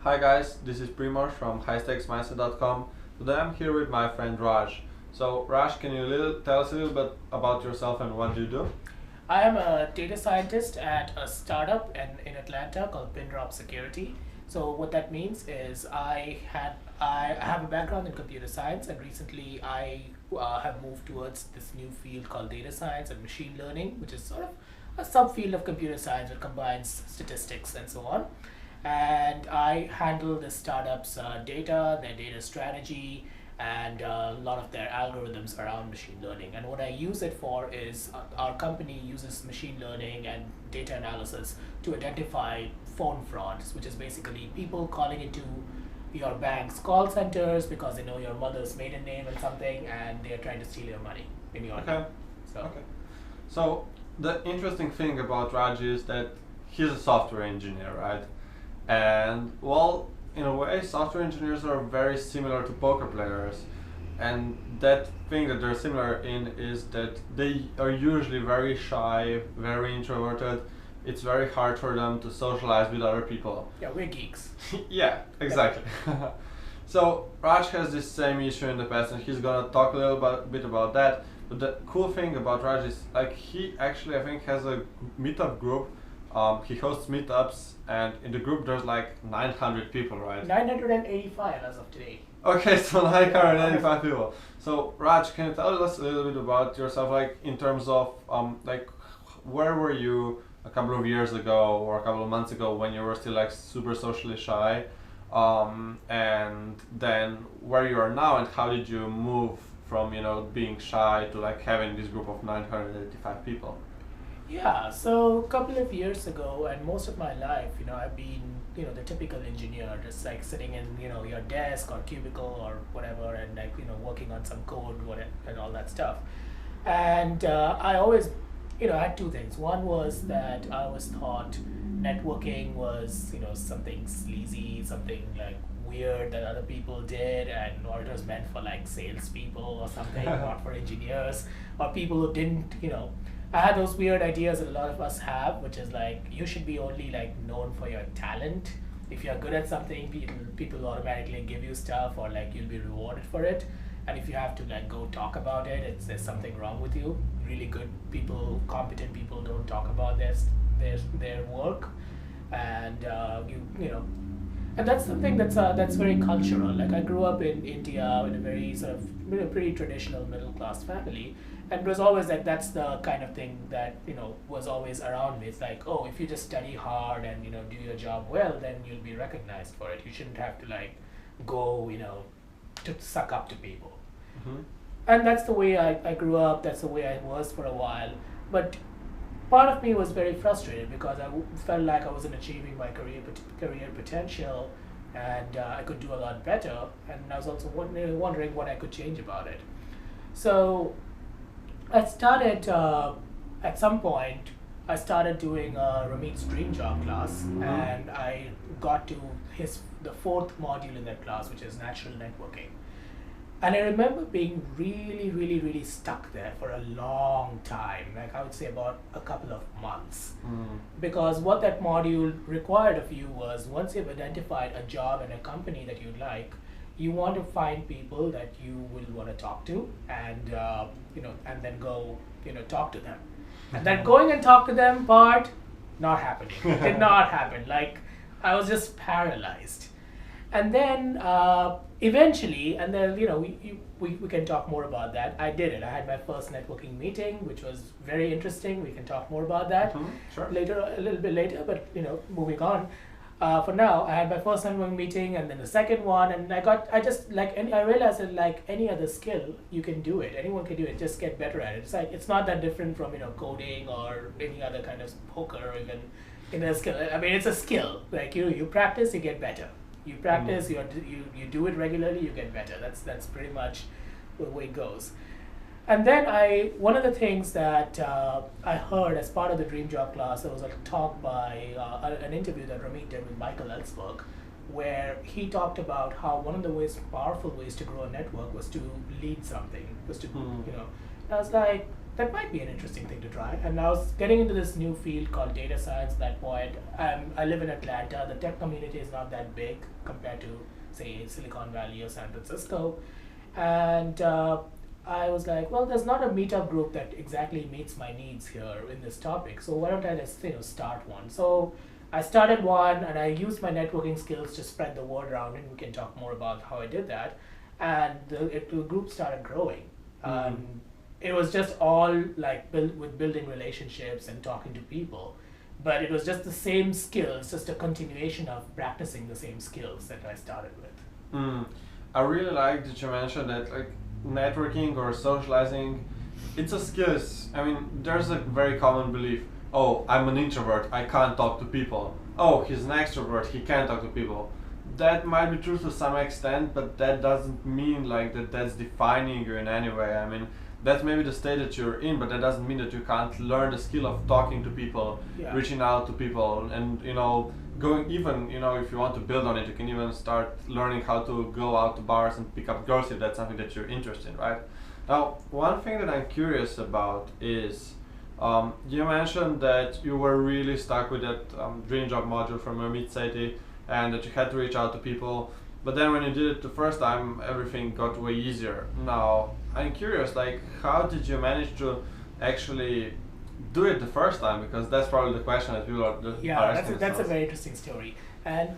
Hi guys, this is Primoz from highstakesmindset.com. Today I'm here with my friend Raj. So Raj, can you tell us a little bit about yourself and what you do? I am a data scientist at a startup in Atlanta called Pindrop Security. So what that means is I have a background in computer science, and recently I have moved towards this new field called data science and machine learning, which is sort of a subfield of computer science that combines statistics and so on. And I handle the startup's data, their data strategy, and a lot of their algorithms around machine learning. And what I use it for is our company uses machine learning and data analysis to identify phone frauds, which is basically people calling into your bank's call centers because they know your mother's maiden name and something, and they are trying to steal your money in your name. Okay. So Okay. So the interesting thing about Raj is that he's a software engineer, right? And well, in a way, software engineers are very similar to poker players. And that thing that they're similar in is that they are usually very shy, very introverted. It's very hard for them to socialize with other people. yeah, we're geeks. Yeah, exactly. So Raj has this same issue in the past, and he's gonna talk a bit about that. But the cool thing about Raj is like he actually I think has a meetup group. He hosts meetups, and in the group there's like 900 people, right? 985 as of today. Okay, so 985 people. So Raj, can you tell us a little bit about yourself, like in terms of like where were you a couple of years ago or a couple of months ago when you were still like super socially shy, and then where you are now, and how did you move from being shy to like having this group of 985 people? Yeah, so a couple of years ago, and most of my life, I've been, the typical engineer, just like sitting in, your desk or cubicle or whatever, and like, working on some code, whatever, and all that stuff. And I always, I had two things. One was that I was taught networking was, something sleazy, something like weird that other people did, and or it was meant for like salespeople or something, not for engineers or people who didn't, I had those weird ideas that a lot of us have, which is like you should be only like known for your talent. If you're good at something, people automatically give you stuff, or like you'll be rewarded for it. And if you have to like go talk about it, there's something wrong with you. Really good people, competent people don't talk about their work, and and that's something that's very cultural. Like I grew up in India in a very sort of pretty traditional middle class family, and it was always like that's the kind of thing that was always around me. It's like, oh, if you just study hard and do your job well, then you'll be recognized for it. You shouldn't have to like go to suck up to people. Hmm. And that's the way I grew up. That's the way I was for a while. But part of me was very frustrated because felt like I wasn't achieving my career potential, and I could do a lot better. And I was also wondering what I could change about it. So I started at some point. I started doing Ramit's dream job class, and I got to the fourth module in that class, which is natural networking. And I remember being really, really, really stuck there for a long time. Like I would say about a couple of months. Mm. Because what that module required of you was once you've identified a job and a company that you like, you want to find people that you will want to talk to, and and then go talk to them. And that going and talk to them part, not happening. It did not happen. Like I was just paralyzed. And then eventually, and then we can talk more about that. I did it. I had my first networking meeting, which was very interesting. We can talk more about that Sure. later, a little bit later. But moving on. For now, I had my first networking meeting, and then the second one, and I realized that like any other skill, you can do it. Anyone can do it. Just get better at it. It's like it's not that different from coding or any other kind of poker or even a skill. I mean, it's a skill. Like you practice, you get better. You practice, you do it regularly, you get better. That's pretty much the way it goes. And then one of the things that I heard as part of the Dream Job class, there was a talk by an interview that Ramit did with Michael Ellsberg, where he talked about how one of the powerful ways to grow a network was to lead something, was to. I was like, that might be an interesting thing to try. And I was getting into this new field called data science at that point. I live in Atlanta. The tech community is not that big compared to, say, Silicon Valley or San Francisco. And I was like, well, there's not a meetup group that exactly meets my needs here in this topic. So why don't I just start one? So I started one, and I used my networking skills to spread the word around, and we can talk more about how I did that. And the group started growing. It was just all like building relationships and talking to people, but it was just the same skills, just a continuation of practicing the same skills that I started with. I really like that you mentioned that like networking or socializing, it's a skills. I mean, there's a very common belief. Oh, I'm an introvert, I can't talk to people. Oh, he's an extrovert, he can talk to people. That might be true to some extent, but that doesn't mean like that's defining you in any way. I mean, that's maybe the state that you're in, but that doesn't mean that you can't learn the skill of talking to people, reaching out to people, and going even, if you want to build on it, you can even start learning how to go out to bars and pick up girls if that's something that you're interested in, right? Now, one thing that I'm curious about is, you mentioned that you were really stuck with that dream job module from your mid-city, and that you had to reach out to people, but then when you did it the first time, everything got way easier. Now, I'm curious, like, how did you manage to actually do it the first time? Because that's probably the question that people are asking. That's a very interesting story. And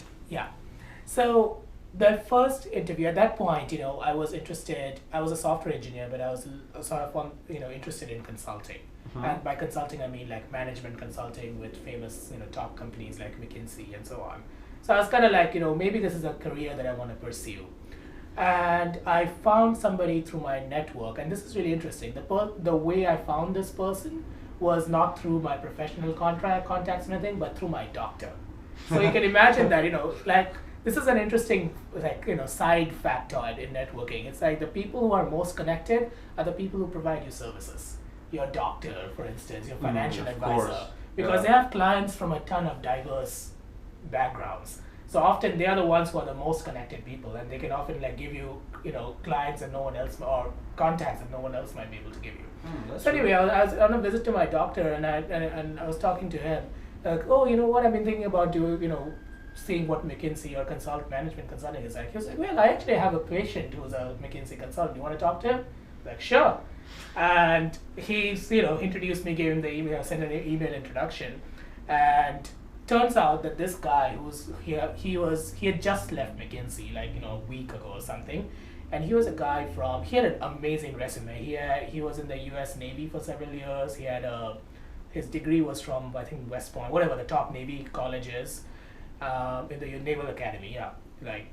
so the first interview, at that point, I was interested. I was a software engineer, but I was sort of interested in consulting. And by consulting, I mean like management consulting with famous top companies like McKenzie and so on. So I was kind of like, maybe this is a career that I want to pursue. And I found somebody through my network, and this is really interesting. The way I found this person was not through my professional contacts or anything, but through my doctor. So you can imagine that, like, this is an interesting, side factoid in networking. It's like the people who are most connected are the people who provide you services. Your doctor, for instance, your financial advisor, because they have clients from a ton of diverse backgrounds. So often they are the ones who are the most connected people, and they can often like give you, clients that no one else, or contacts that no one else might be able to give you. So anyway, I was on a visit to my doctor, and I was talking to him, like, oh, what I've been thinking about seeing what McKinsey or management consulting is like. He was like, well, I actually have a patient who's a McKinsey consultant. You want to talk to him? Like, sure. And he's, introduced me, gave him the email, sent an email introduction, and turns out that this guy he had just left McKinsey like a week ago or something, and he was a guy he had an amazing resume. He was in the U.S. Navy for several years. He had his degree was from, I think, West Point, whatever the top Navy colleges, in the Naval Academy. Like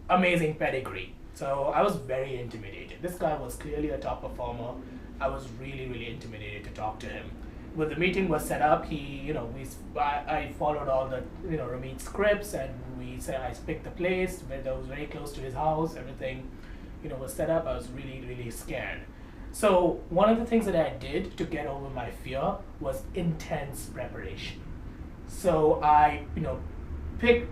amazing pedigree. So I was very intimidated. This guy was clearly a top performer. I was really, really intimidated to talk to him. When the meeting was set up, I followed all the Ramit scripts, and I picked the place that was very close to his house. Everything was set up. I was really, really scared. So one of the things that I did to get over my fear was intense preparation. So I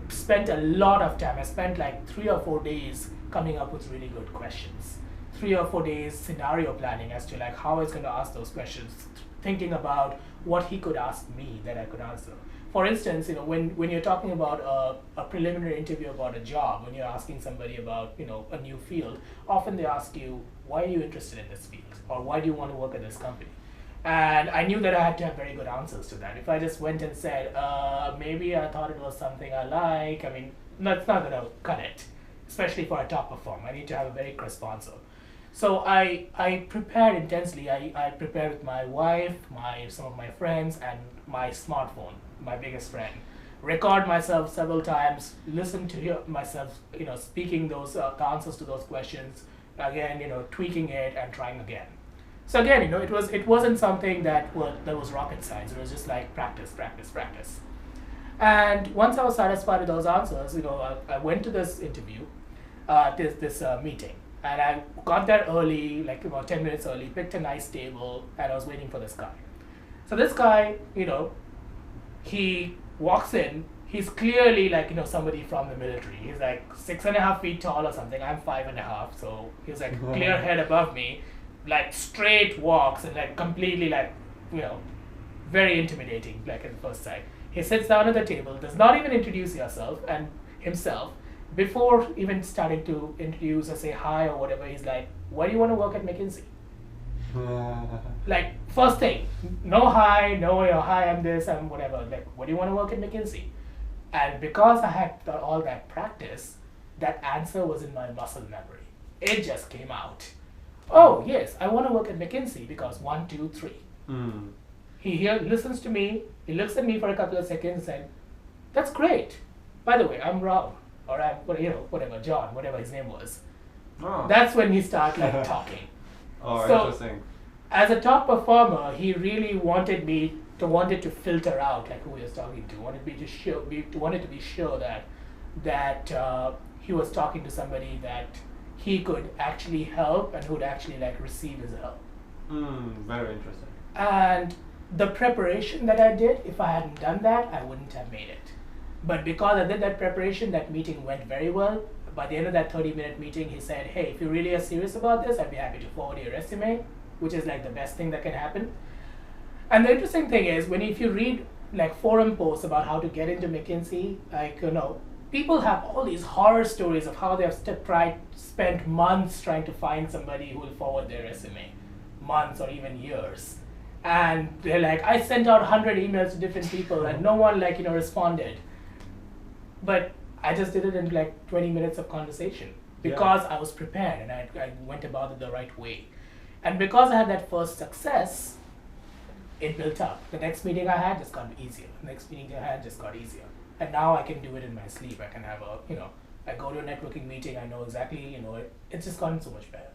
spent a lot of time. I spent like 3 or 4 days coming up with really good questions. 3 or 4 days scenario planning as to like how I was going to ask those questions, thinking about what he could ask me that I could answer. For instance, when you're talking about a preliminary interview about a job, when you're asking somebody about a new field, often they ask you, why are you interested in this field, or why do you want to work at this company? And I knew that I had to have very good answers to that. If I just went and said, maybe I thought it was something I like, I mean, that's not going to cut it, especially for a top performer. I need to have a very crisp answer. So I prepared intensely. I prepared with my wife, some of my friends, and my smartphone, my biggest friend. Record myself several times, listen to myself, speaking those the answers to those questions, again, tweaking it and trying again. So again, it wasn't something that was rocket science. It was just like practice. And once I was satisfied with those answers, I went to this interview, this meeting. And I got there early, like about 10 minutes early, picked a nice table, and I was waiting for this guy. So this guy, he walks in, he's clearly like, somebody from the military. He's like 6.5 feet tall or something. I'm 5.5, so he's like clear head above me, like straight walks and like completely like, you know, very intimidating, like at first sight. He sits down at the table, does not even introduce yourself and himself. Before even starting to introduce or say hi or whatever, he's like, why do you want to work at McKenzie? Like, first thing, no hi, no, you know, hi, I'm this, I'm whatever. Like, what do you want to work at McKenzie? And because I had all that practice, that answer was in my muscle memory. It just came out. Oh, yes, I want to work at McKenzie because 1, 2, 3. He listens to me, he looks at me for a couple of seconds and, that's great. By the way, I'm Rob, or I'm, you know, whatever, John, whatever his name was. Oh. That's when he started like talking. Oh, So, interesting. as a top performer, he really wanted to filter out like who he was talking to. Wanted to be sure that he was talking to somebody that he could actually help and who would actually like receive his help. Very interesting. And the preparation that I did, if I hadn't done that, I wouldn't have made it. But because I did that preparation, that meeting went very well. By the end of that 30-minute meeting, he said, hey, if you really are serious about this, I'd be happy to forward your resume, which is like the best thing that can happen. And the interesting thing is, if you read like forum posts about how to get into McKinsey, like, you know, people have all these horror stories of how they have spent months trying to find somebody who will forward their resume, months or even years. And they're like, I sent out 100 emails to different people and no one like, you know, responded. But I just did it in like 20 minutes of conversation because I was prepared and I went about it the right way. And because I had that first success, it built up. The next meeting I had just got easier. The next meeting I had just got easier. And now I can do it in my sleep. I can have a, you know, I go to a networking meeting, I know exactly, you know, it's just gotten so much better.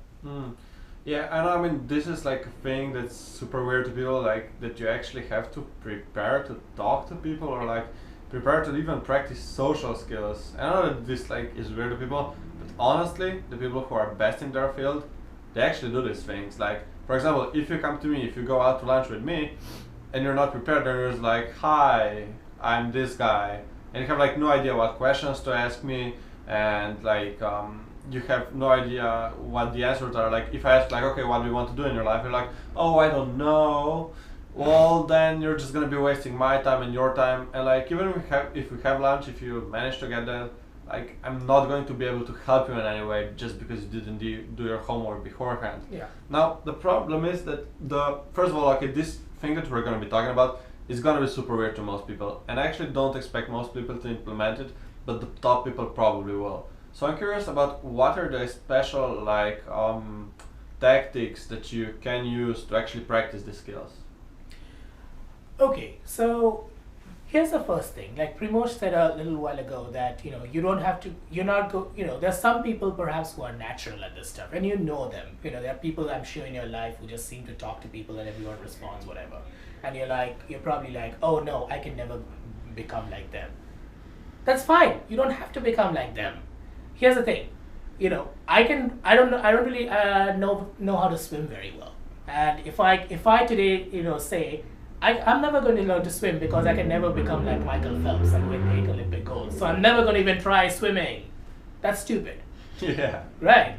Yeah, and I mean, this is like a thing that's super weird to people, like that you actually have to prepare to talk to people or like prepare to even practice social skills. I know that this like is weird to people, but honestly, the people who are best in their field, they actually do these things. Like, for example, if you come to me, if you go out to lunch with me, and you're not prepared, then you're just like, hi, I'm this guy, and you have like no idea what questions to ask me, and like you have no idea what the answers are. Like, if I ask like, okay, what do you want to do in your life? You're like, oh, I don't know. Well, then you're just gonna be wasting my time and your time. And like, even if we have lunch, if you manage to get that, like, I'm not going to be able to help you in any way just because you didn't do your homework beforehand. Yeah. Now, the problem is that first of all, okay, this thing that we're gonna be talking about is gonna be super weird to most people, and I actually don't expect most people to implement it, but the top people probably will. So I'm curious about what are the special like tactics that you can use to actually practice the skills. Okay, so here's the first thing. Like Primoz said a little while ago that, you know, you don't have to, you know, there's some people perhaps who are natural at this stuff and you know them. You know, there are people I'm sure in your life who just seem to talk to people and everyone responds, whatever. And you're probably like, oh no, I can never become like them. That's fine. You don't have to become like them. Here's the thing. You know, I don't really know how to swim very well. And if I today, you know, say, I'm never going to learn to swim because I can never become like Michael Phelps and win 8 Olympic golds. So I'm never going to even try swimming. That's stupid. Yeah. Right.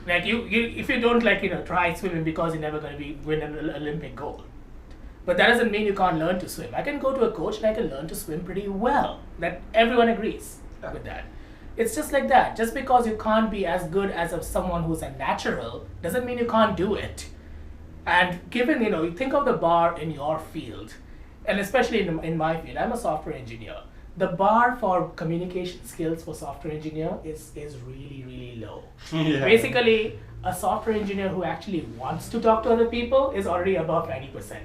Like you if you don't like, you know, try swimming because you're never going to win an Olympic gold. But that doesn't mean you can't learn to swim. I can go to a coach and I can learn to swim pretty well. That everyone agrees with that. It's just like that. Just because you can't be as good as someone who's a natural doesn't mean you can't do it. And given, you know, you think of the bar in your field, and especially in my field, I'm a software engineer. The bar for communication skills for software engineer is really, really low. Yeah. Basically, a software engineer who actually wants to talk to other people is already above 90%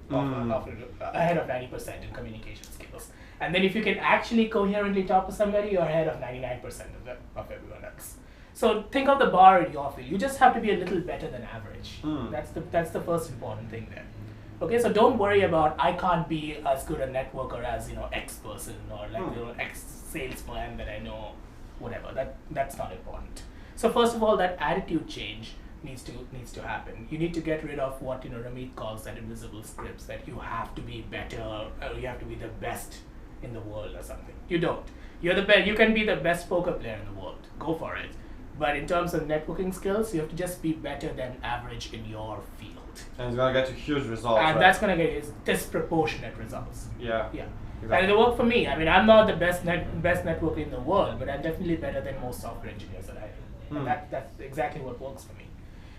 ahead of 90% in communication skills. And then if you can actually coherently talk to somebody, you're ahead of 99% of everyone else. So think of the bar in your field. You just have to be a little better than average. That's the first important thing there. Okay, so don't worry about I can't be as good a networker as, you know, X person or like, you know, X salesman that I know, whatever. That's not important. So first of all, that attitude change needs to happen. You need to get rid of what, you know, Ramit calls that invisible scripts, that you have to be better or you have to be the best in the world or something. You don't. You're the best. You can be the best poker player in the world. Go for it. But in terms of networking skills, you have to just be better than average in your field. And it's gonna get you huge results. And right? that's gonna get you disproportionate results. Yeah. Yeah. Exactly. And it worked for me. I mean, I'm not the best networker in the world, but I'm definitely better than most software engineers that I know. And that's exactly what works for me.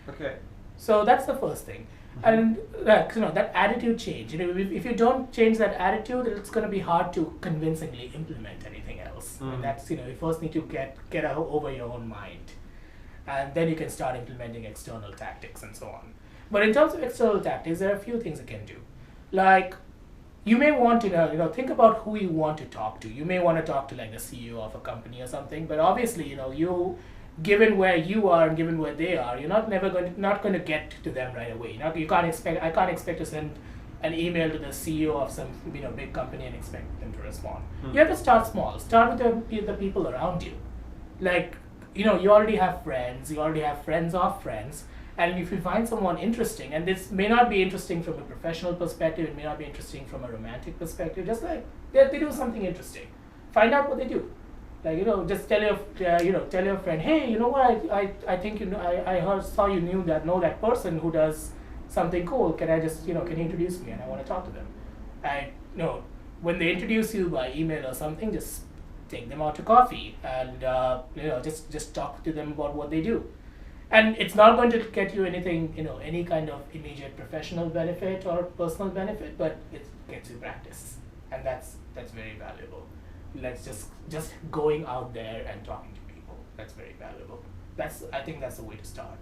Okay. So that's the first thing. And that attitude change. If you don't change that attitude, it's going to be hard to convincingly implement anything else. And that's you first need to get over your own mind, and then you can start implementing external tactics and so on. But in terms of external tactics, there are a few things you can do. Like, you may want to think about who you want to talk to. You may want to talk to like the CEO of a company or something. But obviously, you given where you are and given where they are, you're not going to get to them right away. I can't expect to send an email to the CEO of some big company and expect them to respond. You have to start small. Start with the people around you. Like, you already have friends. You already have friends of friends. And if you find someone interesting, and this may not be interesting from a professional perspective, it may not be interesting from a romantic perspective, just like they do something interesting. Find out what they do. Like, just tell your friend, hey, you know what, I think I saw you know that person who does something cool. Can I just, can you introduce me? And I want to talk to them. And when they introduce you by email or something, just take them out to coffee and just talk to them about what they do. And it's not going to get you anything, any kind of immediate professional benefit or personal benefit, but it gets you practice, and that's very valuable. Like, just going out there and talking to people, that's very valuable. I think that's the way to start.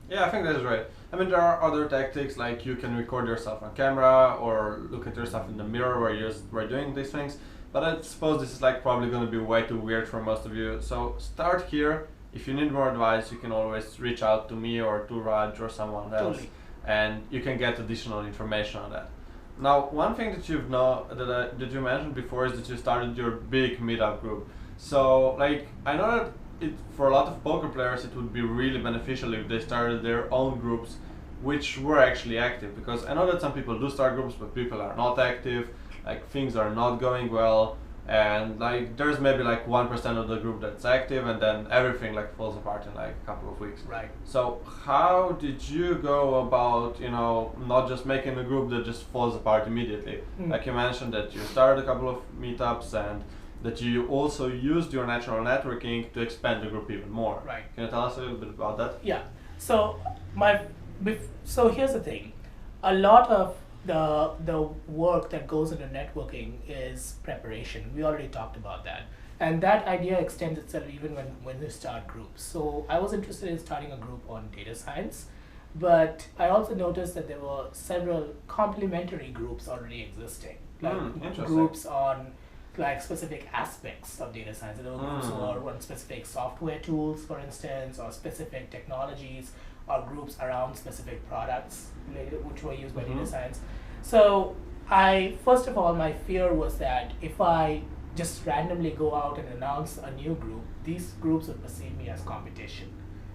Yeah, I think that's right. I mean, there are other tactics, like you can record yourself on camera or look at yourself in the mirror where you're doing these things. But I suppose this is like probably going to be way too weird for most of you. So start here. If you need more advice, you can always reach out to me or to Raj or someone else, Totally. and you can get additional information on that. Now, one thing that that you mentioned before is that you started your big meetup group. So, like, I know that for a lot of poker players, it would be really beneficial if they started their own groups, which were actually active. Because I know that some people do start groups, but people are not active. Like, things are not going well. And like there's maybe like 1% of the group that's active, and then everything like falls apart in like a couple of weeks. Right. So how did you go about not just making a group that just falls apart immediately? Like you mentioned that you started a couple of meetups and that you also used your natural networking to expand the group even more. Right. Can you tell us a little bit about that? Yeah. So here's the thing. A lot of the work that goes into networking is preparation. We already talked about that. And that idea extends itself even when you start groups. So I was interested in starting a group on data science, but I also noticed that there were several complementary groups already existing. Like groups on like specific aspects of data science. There were groups who are on specific software tools, for instance, or specific technologies, or groups around specific products which were used by data science. So first of all, my fear was that if I just randomly go out and announce a new group, these groups would perceive me as competition.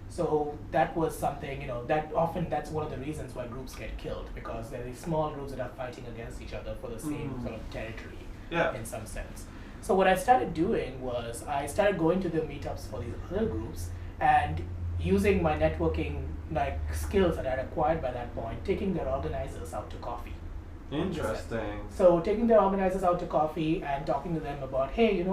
So that was something, that's one of the reasons why groups get killed, because there are these small groups that are fighting against each other for the same sort of territory in some sense. So what I started doing was I started going to the meetups for these other groups and using my networking skills that I had acquired by that point, taking their organizers out to coffee. Interesting. So taking their organizers out to coffee and talking to them about, hey,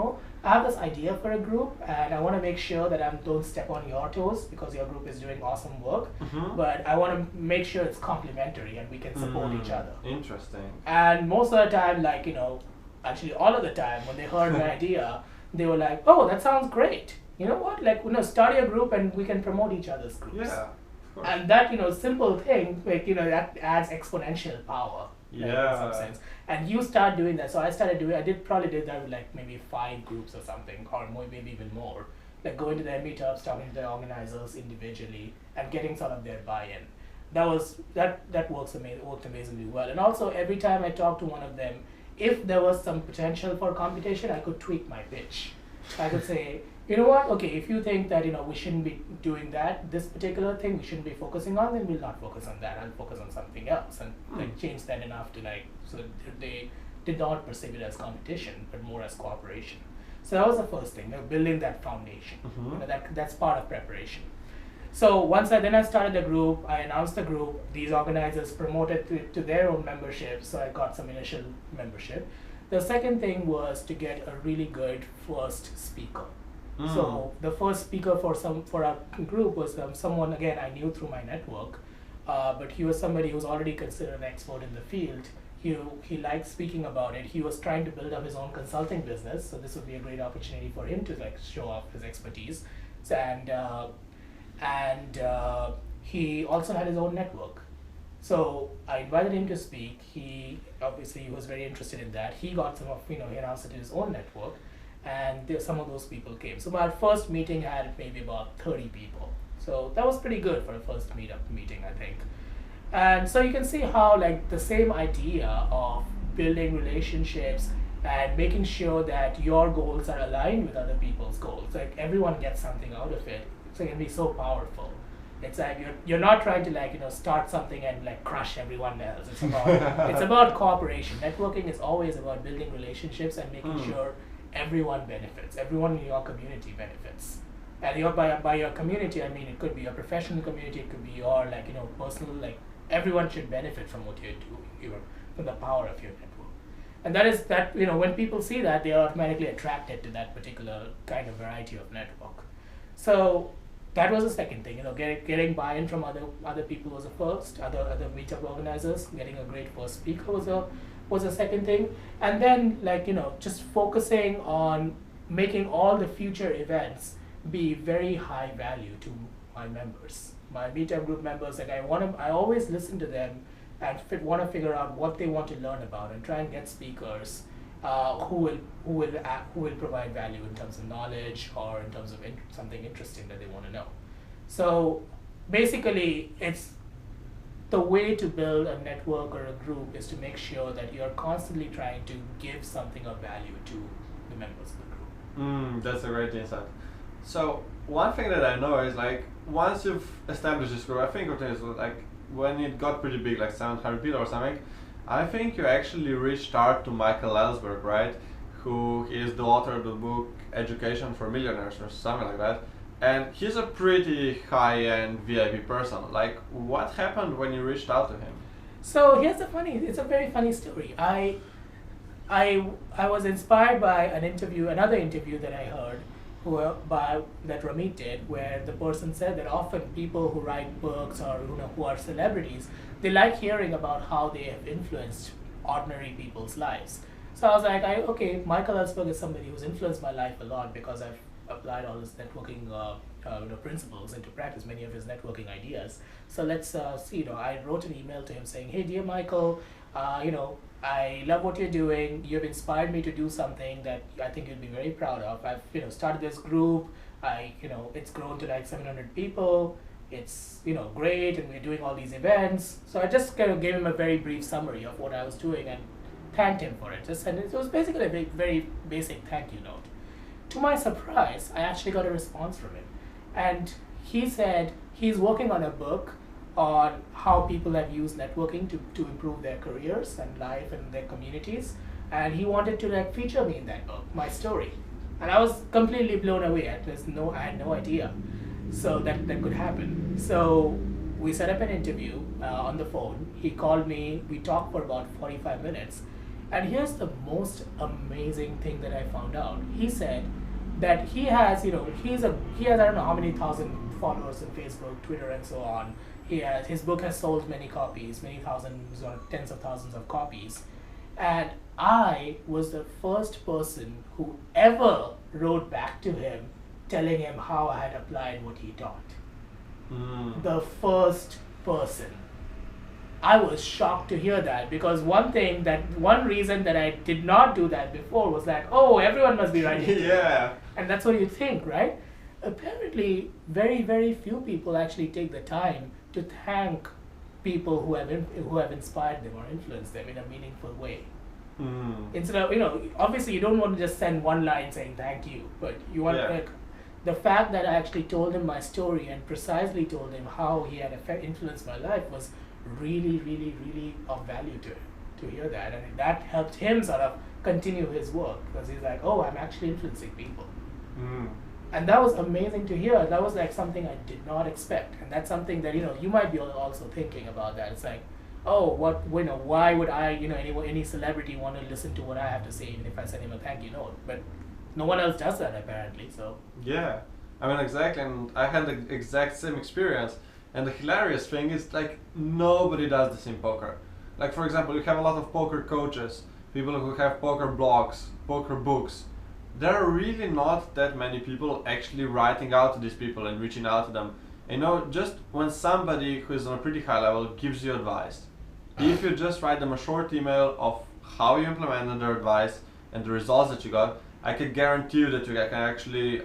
I have this idea for a group and I want to make sure that I don't step on your toes because your group is doing awesome work, but I want to make sure it's complementary and we can support each other. Interesting. And most of the time, actually all of the time when they heard my idea, they were like, oh, that sounds great. You know what? Start your group and we can promote each other's groups. Yeah. And that, simple thing, that adds exponential power. In some sense. And you start doing that. So I probably did that with maybe 5 groups or something, or maybe even more. Like going to their meetups, talking to their organizers individually, and getting sort of their buy-in. That worked amazingly well. And also every time I talked to one of them, if there was some potential for competition, I could tweak my pitch. I could say, you know what, okay, if you think that we shouldn't be doing this particular thing, we shouldn't be focusing on, then we'll not focus on that, I'll focus on something else, and change that enough to so they did not perceive it as competition but more as cooperation. So that was the first thing, building that foundation. That's part of preparation. So once I started the group, I announced the group, these organizers promoted to their own membership, so I got some initial membership. The second thing was to get a really good first speaker. So the first speaker for our group was someone, again, I knew through my network, but he was somebody who was already considered an expert in the field. He liked speaking about it. He was trying to build up his own consulting business, so this would be a great opportunity for him to show off his expertise. So, and he also had his own network. So I invited him to speak. He obviously was very interested in that. He got he announced it in his own network, and some of those people came. So my first meeting had maybe about 30 people. So that was pretty good for a first meeting, I think. And so you can see how the same idea of building relationships and making sure that your goals are aligned with other people's goals, everyone gets something out of it. So it can be so powerful. It's you're not trying to start something and crush everyone else. It's about cooperation. Networking is always about building relationships and making sure everyone benefits. Everyone in your community benefits. And by your community, I mean it could be your professional community, it could be your personal, everyone should benefit from what you're doing, from the power of your network. And that when people see that, they are automatically attracted to that particular kind of variety of network. So that was the second thing, getting buy-in from other people was the first, other meetup organizers. Getting a great first speaker was a second thing. And then just focusing on making all the future events be very high value to my members. My meetup group members, I always listen to them and want to figure out what they want to learn about and try and get speakers who will provide value in terms of knowledge or in terms of something interesting that they want to know. So basically, it's the way to build a network or a group is to make sure that you're constantly trying to give something of value to the members of the group. That's a great insight. So one thing that I know is once you've established this group, I think it is when it got pretty big, 700 people or something, I think you actually reached out to Michael Ellsberg, right? Who is the author of the book Education for Millionaires or something like that. And he's a pretty high-end VIP person. What happened when you reached out to him? So it's a very funny story. I was inspired by another interview that I heard that Ramit did, where the person said that often people who write books or who are celebrities, they like hearing about how they have influenced ordinary people's lives. So I was okay, Michael Ellsberg is somebody who's influenced my life a lot because I've applied all his networking principles into practice, many of his networking ideas. So let's see. I wrote an email to him saying, "Hey, dear Michael, I love what you're doing. You've inspired me to do something that I think you'd be very proud of. I've started this group. It's grown to 700 people. It's great, and we're doing all these events." So I just kind of gave him a very brief summary of what I was doing and thanked him for it. And it was basically a very basic thank you note. To my surprise, I actually got a response from him, and he said he's working on a book on how people have used networking to improve their careers and life and their communities, and he wanted to feature me in that book, my story. And I was completely blown away. I had no idea so that could happen. So we set up an interview on the phone. He called me, we talked for about 45 minutes, and here's the most amazing thing that I found out. He said that he has I don't know how many thousand followers on Facebook, Twitter, and so on. His book has sold many copies, many thousands or tens of thousands of copies. And I was the first person who ever wrote back to him telling him how I had applied what he taught. The first person. I was shocked to hear that, because one reason that I did not do that before was everyone must be writing. Yeah. And that's what you think, right? Apparently, very, very few people actually take the time to thank people who have inspired them or influenced them in a meaningful way. Instead of, obviously you don't want to just send one line saying thank you, but you want the fact that I actually told him my story and precisely told him how he had influenced my life was really, really, really of value to to hear that, and that helped him sort of continue his work because he's like, oh, I'm actually influencing people. And that was amazing to hear. That was like something I did not expect, and that's something that you might be also thinking about. That it's like, oh, why would I, any celebrity want to listen to what I have to say, even if I send him a thank you note? But no one else does that apparently. So yeah, I mean exactly, and I had the exact same experience. And the hilarious thing is like nobody does this in poker. Like for example, you have a lot of poker coaches, people who have poker blogs, poker books. There are really not that many people actually writing out to these people and reaching out to them. Just when somebody who is on a pretty high level gives you advice, if you just write them a short email of how you implemented their advice and the results that you got, I can guarantee you that you can actually,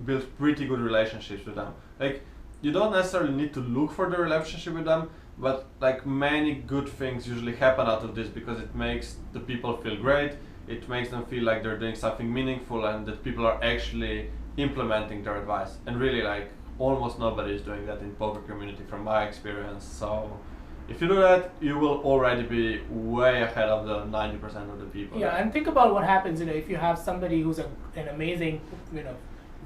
build pretty good relationships with them. Like, you don't necessarily need to look for the relationship with them, but like many good things usually happen out of this because it makes the people feel great. It makes them feel like they're doing something meaningful and that people are actually implementing their advice. And really, like, almost nobody is doing that in poker community from my experience. So if you do that, you will already be way ahead of the 90% of the people. Yeah, and think about what happens, if you have somebody who's an amazing,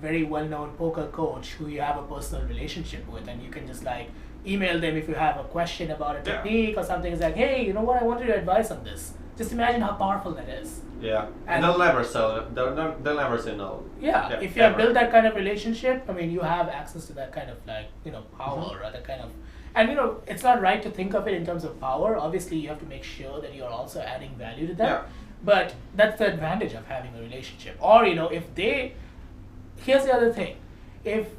very well-known poker coach who you have a personal relationship with, and you can just like email them if you have a question about a technique or something. It's like, hey, you know what, I wanted your advice on this. Just imagine how powerful that is. Yeah, and they'll never sell. They'll never say no. Yeah, if you have built that kind of relationship, you have access to that kind of like power or that kind of, and it's not right to think of it in terms of power. Obviously, you have to make sure that you're also adding value to them. Yeah. But that's the advantage of having a relationship. Or if they, here's the other thing,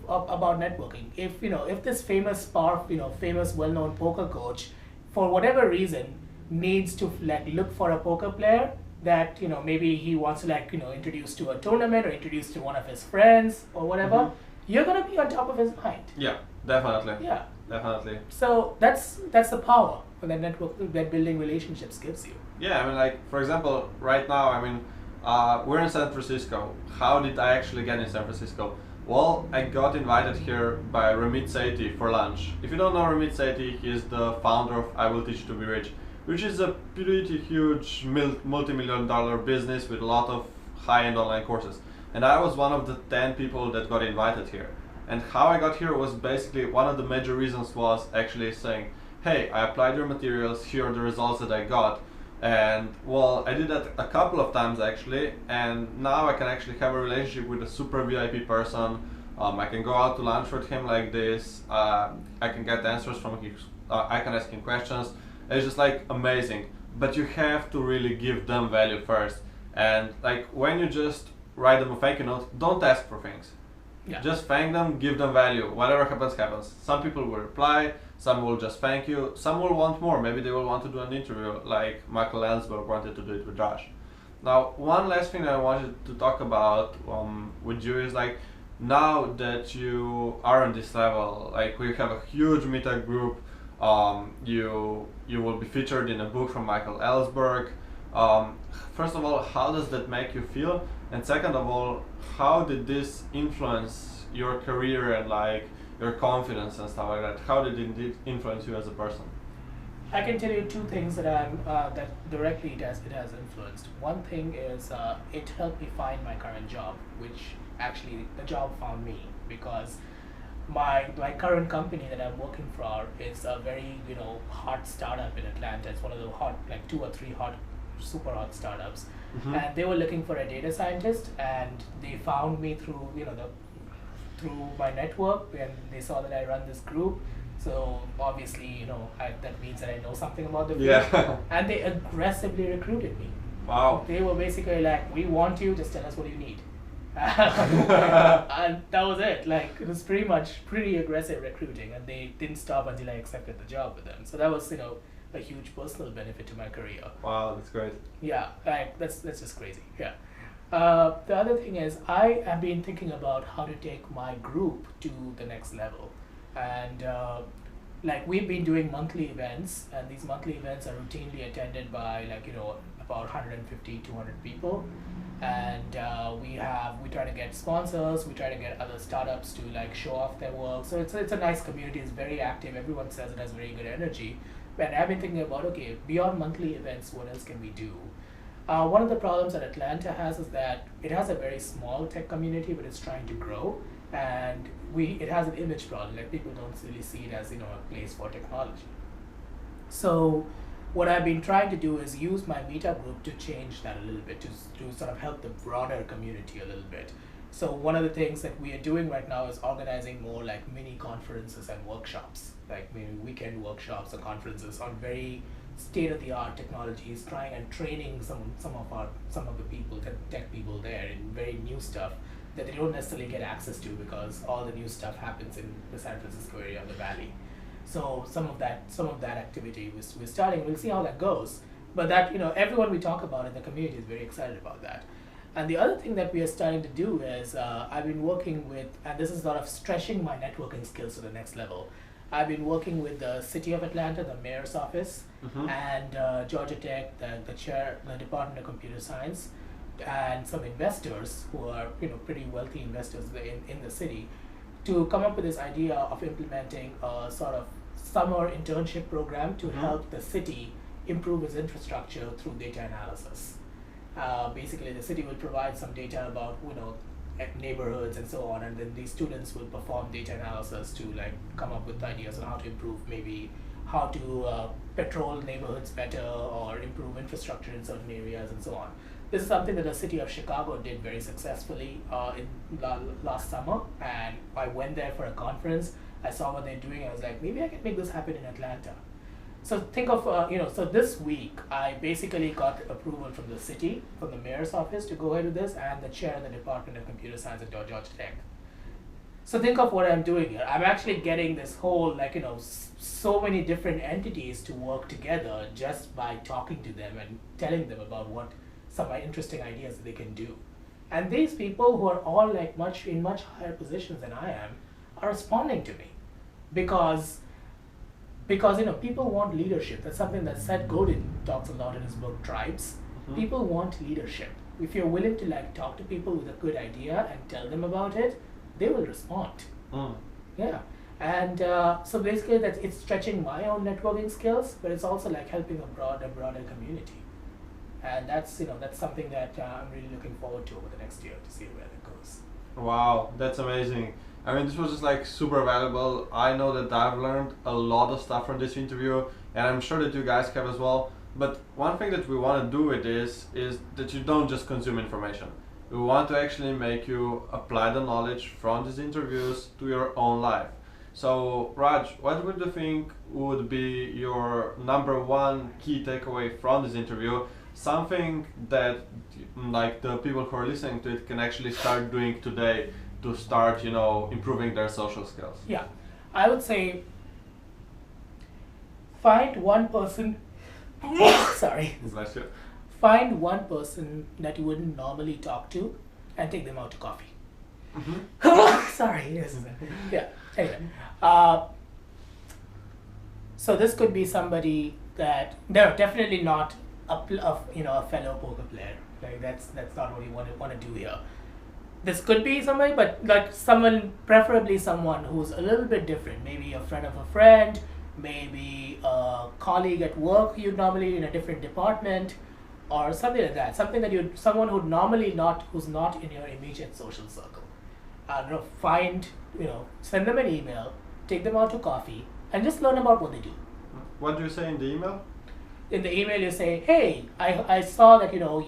about networking. If this famous well-known poker coach, for whatever reason, needs to like look for a poker player that maybe he wants to introduce to a tournament or introduce to one of his friends or whatever, you're gonna be on top of his mind. Yeah, definitely. Yeah, definitely. So that's the power that network that building relationships gives you. Yeah, like for example, right now, we're in San Francisco. How did I actually get in San Francisco? Well, I got invited here by Ramit Sethi for lunch. If you don't know Ramit Sethi, he is the founder of I Will Teach You to Be Rich, which is a pretty huge multi-million-dollar business with a lot of high-end online courses. And I was one of the 10 people that got invited here. And how I got here was basically one of the major reasons was actually saying, hey, I applied your materials, here are the results that I got. And well, I did that a couple of times actually, and now I can actually have a relationship with a super VIP person. I can go out to lunch with him like this. I can get answers from him. I can ask him questions. It's just like amazing. But you have to really give them value first. And like when you just write them a thank you note, don't ask for things. Yeah. Just thank them, give them value. Whatever happens, happens. Some people will reply, some will just thank you, some will want more. Maybe they will want to do an interview like Michael Ellsberg wanted to do it with Raj. Now, one last thing I wanted to talk about with you is like, now that you are on this level, like we have a huge meetup group, you will be featured in a book from Michael Ellsberg. First of all, how does that make you feel? And second of all, how did this influence your career and like your confidence and stuff like that? How did it influence you as a person? I can tell you two things that directly it has influenced. One thing is it helped me find my current job, which actually the job found me, because my current company that I'm working for is a very hot startup in Atlanta. It's one of the hot, like 2 or 3 super hot startups. And they were looking for a data scientist, and they found me through through my network, and they saw that I run this group. So obviously, that means that I know something about the field. Yeah. And they aggressively recruited me. Wow. They were basically like, we want you, just tell us what you need. And that was it. Like, it was pretty aggressive recruiting, and they didn't stop until I accepted the job with them. So that was, a huge personal benefit to my career. Wow, that's great. Yeah, like that's just crazy. Yeah. The other thing is, I have been thinking about how to take my group to the next level. And like we've been doing monthly events, and these monthly events are routinely attended by about 150, 200 people. And we try to get sponsors, we try to get other startups to show off their work. So it's a nice community, it's very active, everyone says it has very good energy. And I've been thinking about, okay, beyond monthly events, what else can we do? One of the problems that Atlanta has is that it has a very small tech community, but it's trying to grow, and it has an image problem. Like people don't really see it as a place for technology. So what I've been trying to do is use my meetup group to change that a little bit, to sort of help the broader community a little bit. So one of the things that we are doing right now is organizing more like mini conferences and workshops, like maybe weekend workshops or conferences on very state-of-the-art technologies, trying and training some of the people, tech people there in very new stuff that they don't necessarily get access to because all the new stuff happens in the San Francisco area of the Valley. So some of that activity we're starting. We'll see how that goes. But that everyone we talk about in the community is very excited about that. And the other thing that we are starting to do is I've been working with, and this is sort of stretching my networking skills to the next level. I've been working with the City of Atlanta, the Mayor's Office, and Georgia Tech, the Department of Computer Science, and some investors who are pretty wealthy investors in the city, to come up with this idea of implementing a sort of summer internship program to help the city improve its infrastructure through data analysis. Basically, the city will provide some data about neighborhoods and so on, and then these students will perform data analysis to like come up with ideas on how to improve, maybe how to patrol neighborhoods better or improve infrastructure in certain areas and so on. This is something that the city of Chicago did very successfully in last summer, and I went there for a conference. I saw what they're doing. I was like, maybe I can make this happen in Atlanta. So think of, so this week I basically got approval from the city, from the mayor's office to go ahead with this, and the chair of the Department of Computer Science at Georgia Tech. So think of what I'm doing here. I'm actually getting this whole, so many different entities to work together just by talking to them and telling them about what some interesting ideas that they can do. And these people who are all in much higher positions than I am are responding to me because people want leadership. That's something that Seth Godin talks a lot in his book Tribes. People want leadership. If you're willing to talk to people with a good idea and tell them about it, they will respond. Yeah. And so basically it's stretching my own networking skills, but it's also helping a broader community. And that's something that I'm really looking forward to over the next year to see where that goes. Wow, that's amazing. I mean, this was just super valuable. I know that I've learned a lot of stuff from this interview, and I'm sure that you guys have as well. But one thing that we want to do with this is that you don't just consume information. We want to actually make you apply the knowledge from these interviews to your own life. So, Raj, what would you think would be your number one key takeaway from this interview? Something that the people who are listening to it can actually start doing today to start, improving their social skills. Yeah, I would say find one person. Sorry. Bless you. Find one person that you wouldn't normally talk to, and take them out to coffee. Sorry. Yes. Yeah. Anyway, so this could be somebody that they're definitely not a fellow poker player. That's not what you want to do here. This could be somebody, but preferably someone who's a little bit different. Maybe a friend of a friend, maybe a colleague at work you'd normally in a different department, or something like that. Someone who's not in your immediate social circle. Send them an email, take them out to coffee, and just learn about what they do. What do you say in the email? In the email, you say, "Hey, I saw that you're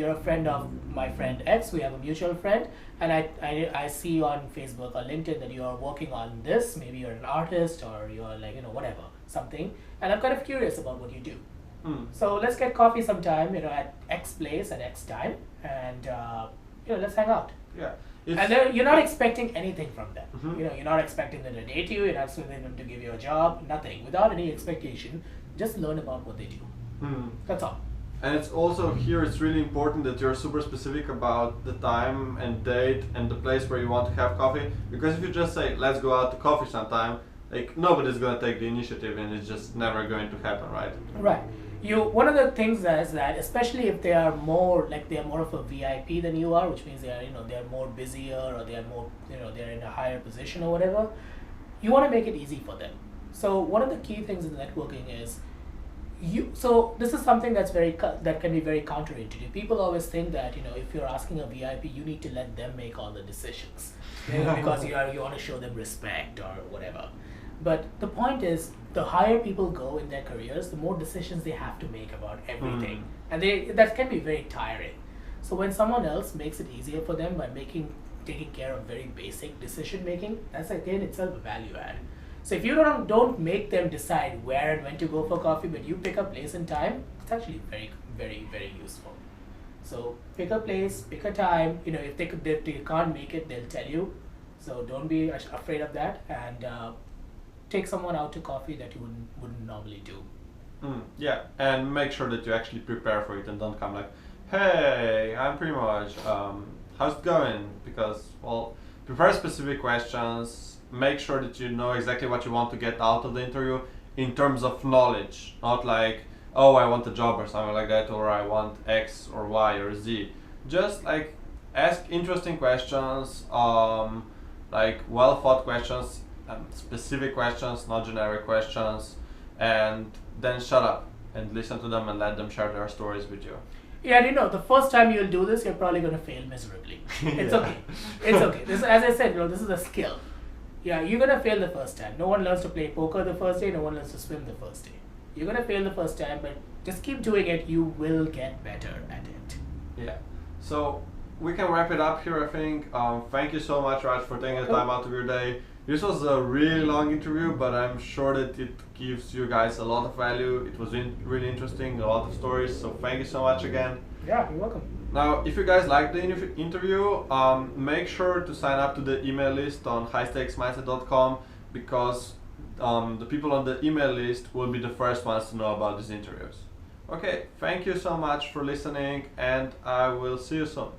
a friend of my friend X. We have a mutual friend, and I see you on Facebook or LinkedIn that you are working on this. Maybe you're an artist or you're whatever, something. And I'm kind of curious about what you do. So let's get coffee sometime, at X place at X time, and let's hang out." Yeah. And you're not expecting anything from them. You're not expecting them to date you. You're not expecting them to give you a job. Nothing. Without any expectation, just learn about what they do. That's all. And it's also here, it's really important that you're super specific about the time and date and the place where you want to have coffee. Because if you just say, let's go out to coffee sometime, nobody's going to take the initiative and it's just never going to happen, right? Right. One of the things is that, especially if they are more of a VIP than you are, which means they're more busier or they're more they're in a higher position or whatever, you want to make it easy for them. So one of the key things in networking is so this is something that's that can be very counterintuitive. People always think that if you're asking a VIP, you need to let them make all the decisions, because you want to show them respect or whatever. But the point is, the higher people go in their careers, the more decisions they have to make about everything, and that can be very tiring. So when someone else makes it easier for them by taking care of very basic decision making, that's again itself a value add. So if you don't make them decide where and when to go for coffee, but you pick a place and time, it's actually very, very, very useful. So pick a place, pick a time. If they can't make it, they'll tell you. So don't be afraid of that, and take someone out to coffee that you wouldn't normally do. Yeah, and make sure that you actually prepare for it and don't come like, hey, I'm Primoz, how's it going? Because, well, prepare specific questions. Make sure that you know exactly what you want to get out of the interview in terms of knowledge, not like, oh, I want a job or something like that, or I want X or Y or Z. Just like ask interesting questions, like well thought questions, specific questions, not generic questions, and then shut up and listen to them and let them share their stories with you. Yeah, and the first time you'll do this, you're probably going to fail miserably. It's okay. It's okay. As I said, this is a skill. Yeah, you're going to fail the first time. No one learns to play poker the first day. No one learns to swim the first day. You're going to fail the first time, but just keep doing it. You will get better at it. Yeah. So we can wrap it up here, I think. Thank you so much, Raj, for taking the time out of your day. This was a really long interview, but I'm sure that it gives you guys a lot of value. It was really interesting, a lot of stories. So thank you so much again. Yeah, you're welcome. Now, if you guys liked the interview, make sure to sign up to the email list on highstakesmindset.com, because the people on the email list will be the first ones to know about these interviews. Okay, thank you so much for listening, and I will see you soon.